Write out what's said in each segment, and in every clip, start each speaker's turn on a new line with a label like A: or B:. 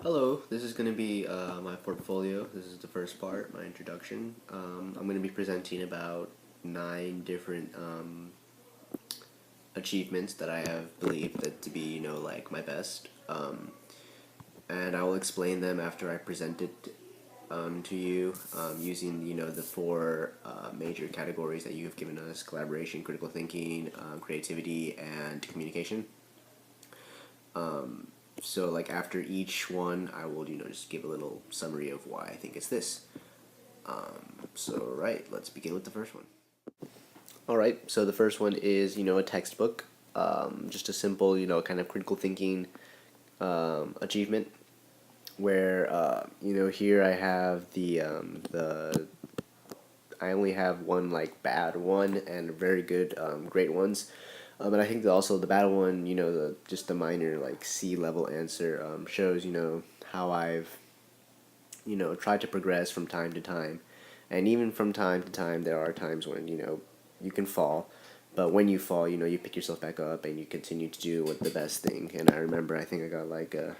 A: Hello, this is going to be my portfolio. This is the first part, my introduction. I'm going to be presenting about 9 different achievements that I have believed that to be, like my best. And I will explain them after I present it to you using, the four major categories that you have given us: collaboration, critical thinking, creativity, and communication. So like after each one, I will just give a little summary of why I think it's this. So right, let's begin with the first one. All right, so the first one is a textbook, just a simple kind of critical thinking achievement where here I have the I only have one like bad one and very good great ones. And I think that also the bad one, just the minor like C level answer shows how I've tried to progress from time to time, and even from time to time there are times when you can fall, but when you fall, you pick yourself back up and you continue to do what the best thing. And I remember I think I got like a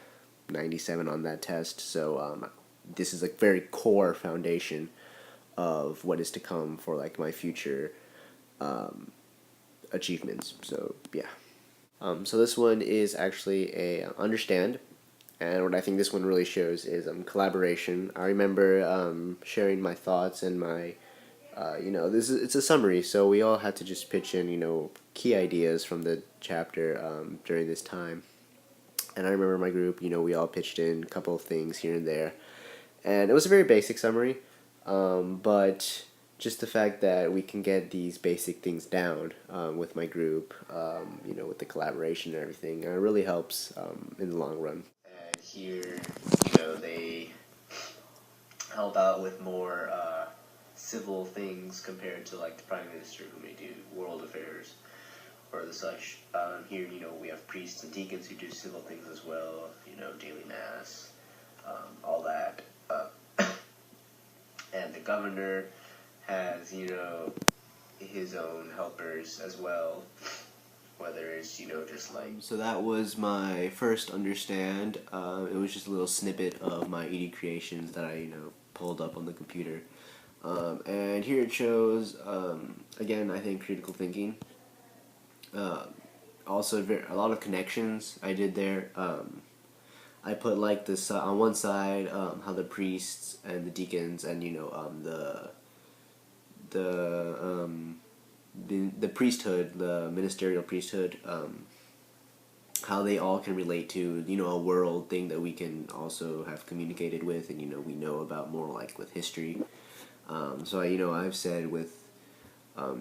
A: 97 on that test, so this is like very core foundation of what is to come for like my future achievements. So yeah. So this one is actually a understand, and what I think this one really shows is collaboration. I remember sharing my thoughts and my this is it's a summary, so we all had to just pitch in key ideas from the chapter during this time. And I remember my group, we all pitched in a couple of things here and there, and it was a very basic summary, but just the fact that we can get these basic things down with my group, with the collaboration and everything, really helps in the long run. And here, they help out with more civil things compared to like the prime minister who may do world affairs or the such. Here, we have priests and deacons who do civil things as well. Daily mass, all that. And the governor has his own helpers as well, whether it's just like so that was my first understand. It was just a little snippet of my ED creations that I pulled up on the computer, and here it shows again I think critical thinking, also a lot of connections I did there. I put like this on one side, how the priests and the deacons and the the priesthood, the ministerial priesthood, how they all can relate to a world thing that we can also have communicated with, and we know about more like with history. So I've said with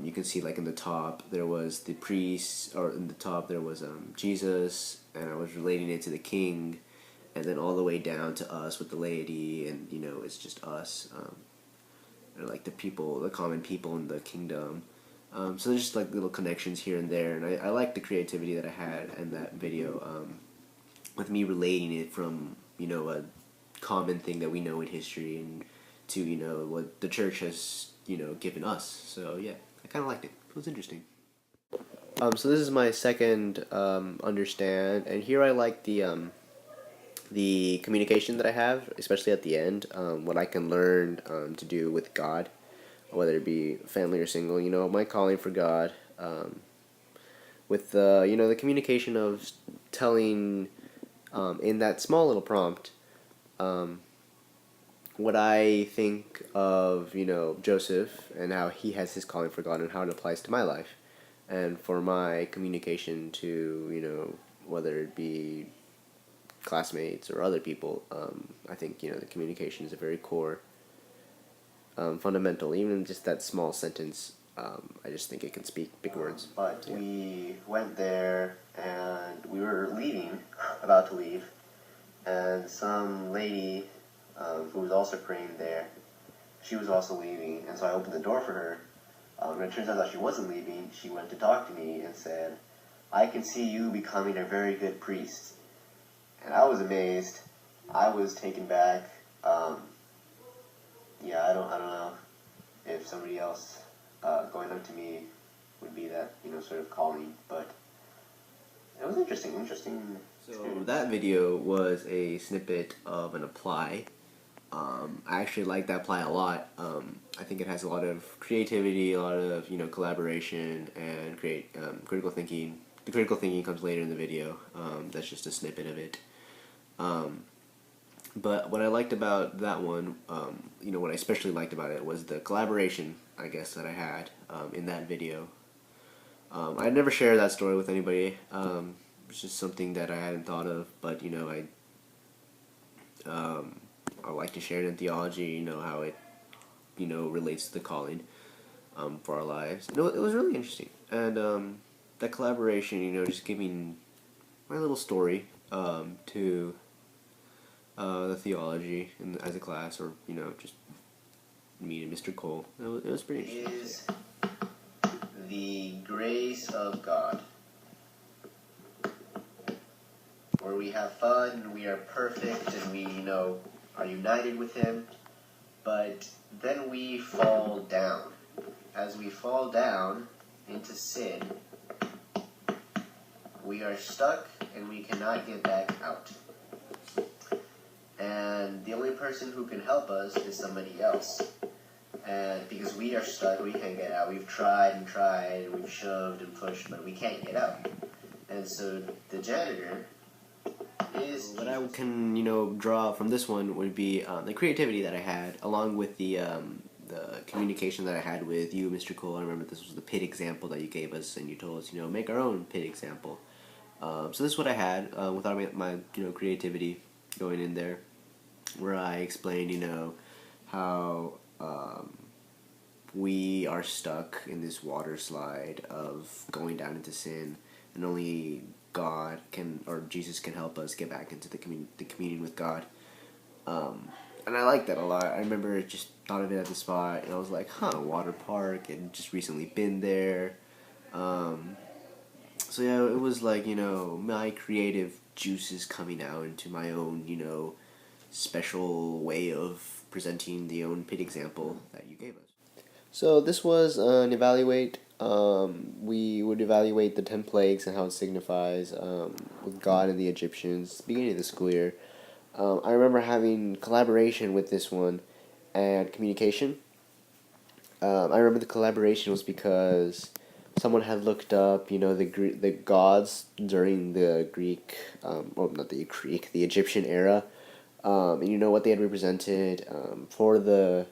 A: you can see like in the top there was the priests, or in the top there was Jesus, and I was relating it to the king, and then all the way down to us with the laity, and it's just us, or like the people, the common people in the kingdom. So there's just like little connections here and there, and I like the creativity that I had in that video, with me relating it from a common thing that we know in history and to what the church has given us. So yeah, I kind of liked it. It was interesting. So this is my second understand, and here I like the communication that I have, especially at the end, what I can learn to do with God, whether it be family or single. My calling for God, with the the communication of telling in that small little prompt what I think of Joseph and how he has his calling for God and how it applies to my life, and for my communication to whether it be classmates or other people. I think the communication is a very core, fundamental. Even just that small sentence, I just think it can speak big words. But yeah. We went there and we were leaving, about to leave, and some lady who was also praying there, she was also leaving, and so I opened the door for her. And it turns out that she wasn't leaving. She went to talk to me and said, "I can see you becoming a very good priest." And I was amazed. I was taken back. Yeah, I don't know if somebody else going up to me would be that sort of calling, but it was interesting. So So that video was a snippet of an apply. I actually like that apply a lot. I think it has a lot of creativity, a lot of collaboration, and critical thinking. The critical thinking comes later in the video. That's just a snippet of it. But what I liked about that one, what I especially liked about it was the collaboration, I guess, that I had in that video. I'd never shared that story with anybody. It's just something that I hadn't thought of, but I like to share it in theology. How it relates to the calling for our lives. It was really interesting, and that collaboration, just giving my little story to the theology as a class, or just me and Mr. Cole. It was pretty interesting. Is the grace of God, where we have fun, we are perfect, and we are united with Him, but then we fall down. As we fall down into sin, we are stuck and we cannot get back out. And the only person who can help us is somebody else. And because we are stuck, we can't get out. We've tried and tried, we've shoved and pushed, but we can't get out. And so the janitor is... What I can, draw from this one would be the creativity that I had, along with the communication that I had with you, Mr. Cole. I remember this was the pit example that you gave us, and you told us, make our own pit example. So this is what I had without my creativity going in there, where I explained, how we are stuck in this water slide of going down into sin, and only God or Jesus can help us get back into the communion with God. And I like that a lot. I remember just thought of it at the spot, and I was like, water park, and just recently been there. So yeah, it was like, my creative juices coming out into my own, special way of presenting the own pit example that you gave us. So this was an evaluate. We would evaluate the 10 plagues and how it signifies with God and the Egyptians, beginning of the school year. I remember having collaboration with this one and communication. I remember the collaboration was because someone had looked up, the gods during the Greek, the Egyptian era, and what they had represented for the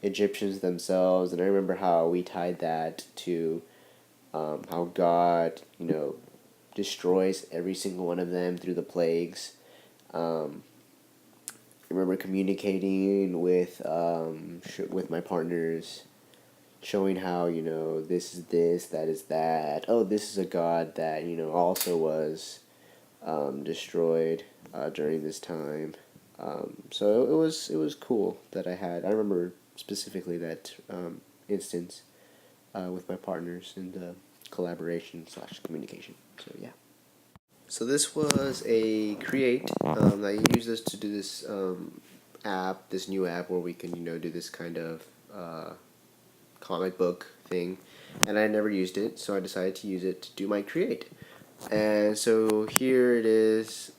A: Egyptians themselves. And I remember how we tied that to how God, destroys every single one of them through the plagues. I remember communicating with my partners, showing how, this is this, that is that. Oh, this is a god that, also was destroyed during this time. So it was cool that I remember specifically that instance with my partners in the collaboration/communication. So yeah. So this was a create. I used this to do this this new app where we can do this kind of comic book thing, and I never used it, so I decided to use it to do my create. And so here it is.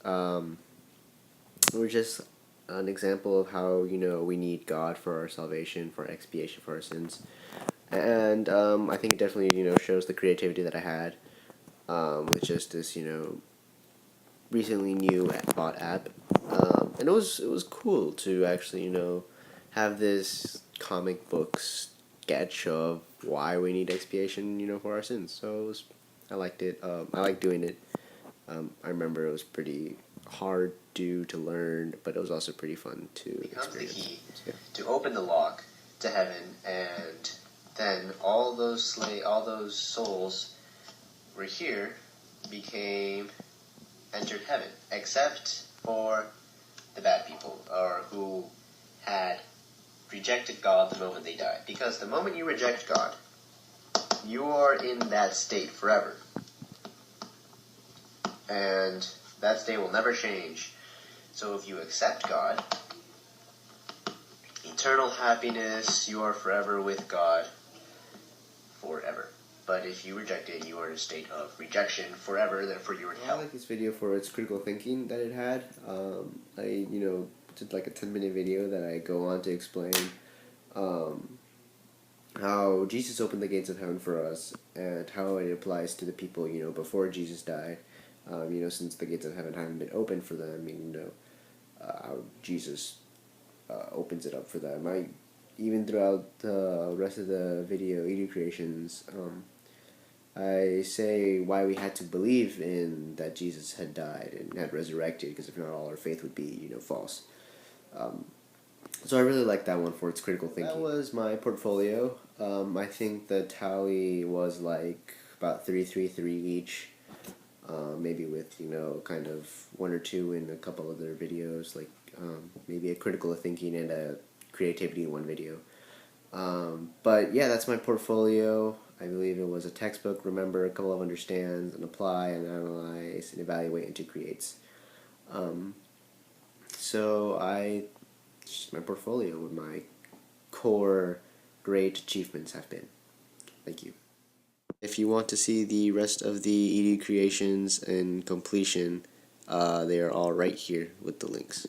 A: We're just an example of how we need God for our salvation, for expiation for our sins, and I think it definitely shows the creativity that I had with just this recently new bought app, and it was cool to actually have this comic book sketch of why we need expiation for our sins. So I liked it. I liked doing it. I remember it was pretty hard to learn, but it was also pretty fun to experience. The key to open the lock to heaven, and then all those souls were here entered heaven, except for the bad people, or who had rejected God the moment they died. Because the moment you reject God, you are in that state forever. And that state will never change. So if you accept God, eternal happiness, you are forever with God forever. but if you reject it, you are in a state of rejection forever, therefore you are in hell. I like this video for its critical thinking that it had. I did like a 10-minute video that I go on to explain how Jesus opened the gates of heaven for us, and how it applies to the people, before Jesus died. Since the gates of heaven haven't been opened for them, how Jesus opens it up for them. Even throughout the rest of the video, ED Creations, I say why we had to believe in that Jesus had died and had resurrected, because if not, all our faith would be, false. So I really like that one for its critical thinking. That was my portfolio. I think the tally was like about 333 each. Maybe with, kind of one or two in a couple other videos, like maybe a critical thinking and a creativity in one video. But yeah, that's my portfolio. I believe it was a textbook: remember, a couple of understands, and apply, and analyze, and evaluate, and two creates. Just my portfolio, where my core great achievements have been. Thank you. If you want to see the rest of the ED Creations and completion, they are all right here with the links.